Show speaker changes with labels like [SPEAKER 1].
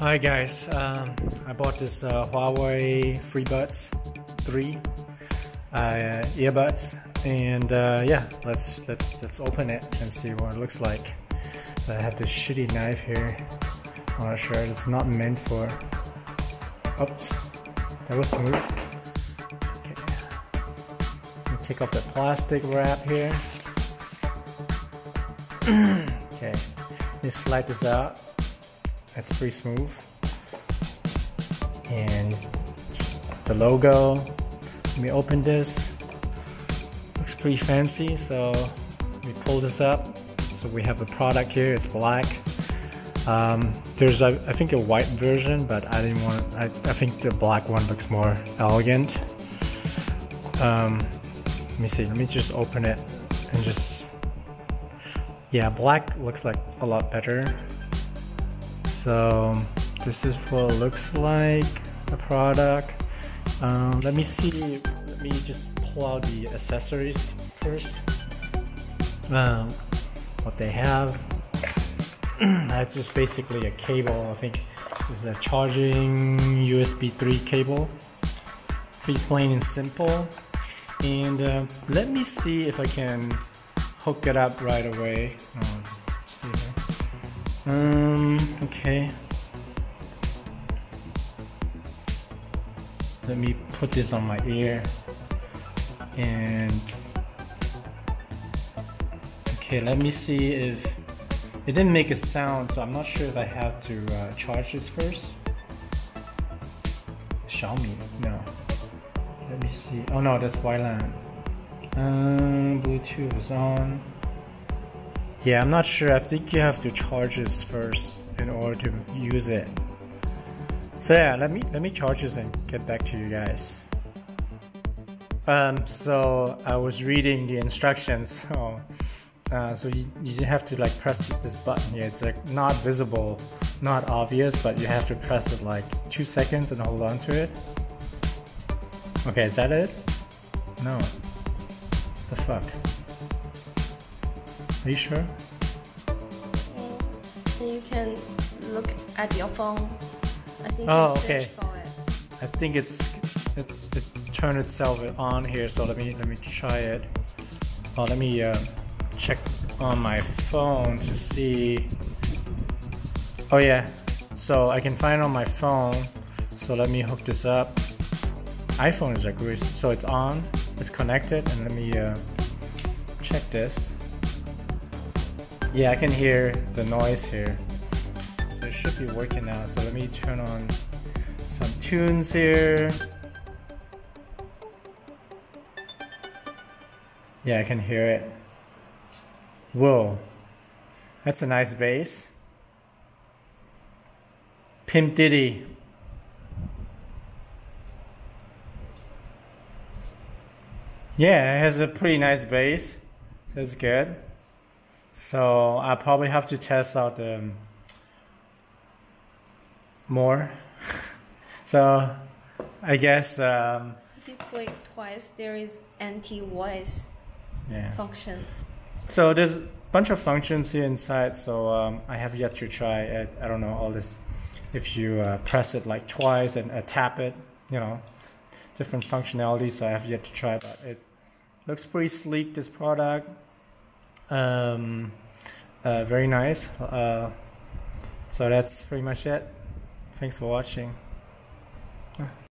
[SPEAKER 1] Hi guys, I bought this Huawei Freebuds 3 earbuds, and yeah, let's open it and see what it looks like. I have this shitty knife here on our shirt. It's not meant for. Oops, that was smooth. Okay, let me take off the plastic wrap here. Okay, just slide this out. That's pretty smooth. And the logo, let me open this. Looks pretty fancy, so let me pull this up. So we have a product here, it's black. There's I think a white version, but I didn't want, I think the black one looks more elegant. Let me see, let me just open it and just, yeah, black looks like a lot better. So this is what it looks like, the product. Let me see, let me just pull out the accessories first. What they have. That's just basically a cable. I think it's a charging USB 3 cable. Pretty plain and simple. And let me see if I can hook it up right away. Okay. Let me put this on my ear. And okay, let me see if it didn't make a sound, so I'm not sure if I have to charge this first. Xiaomi, no. Let me see. Oh no, that's WLAN. Bluetooth is on. Yeah, I'm not sure. I think you have to charge this first in order to use it. So yeah, let me charge this and get back to you guys. So I was reading the instructions. So you have to like press this button here. It's like not visible, not obvious, but you have to press it like 2 seconds and hold on to it. Okay, is that it? No. The fuck? Are you sure?
[SPEAKER 2] You can look at your phone. I think
[SPEAKER 1] okay.
[SPEAKER 2] For it.
[SPEAKER 1] I think it turned itself on here. So let me try it. Oh, let me check on my phone to see. Oh yeah, so I can find it on my phone. So let me hook this up. iPhone is like weird. So it's on, it's connected, and let me check this. Yeah, I can hear the noise here. So it should be working now. So let me turn on some tunes here. Yeah, I can hear it. Whoa, that's a nice bass. Pimp Diddy. Yeah, it has a pretty nice bass. That's good. So I probably have to test out more. So I guess
[SPEAKER 2] if you click twice, there is anti-voice function.
[SPEAKER 1] So there's a bunch of functions here inside. So I have yet to try it. I don't know all this. If you press it like twice and tap it, you know, different functionalities. So I have yet to try, but it looks pretty sleek. This product. Very nice. So that's pretty much it. Thanks for watching.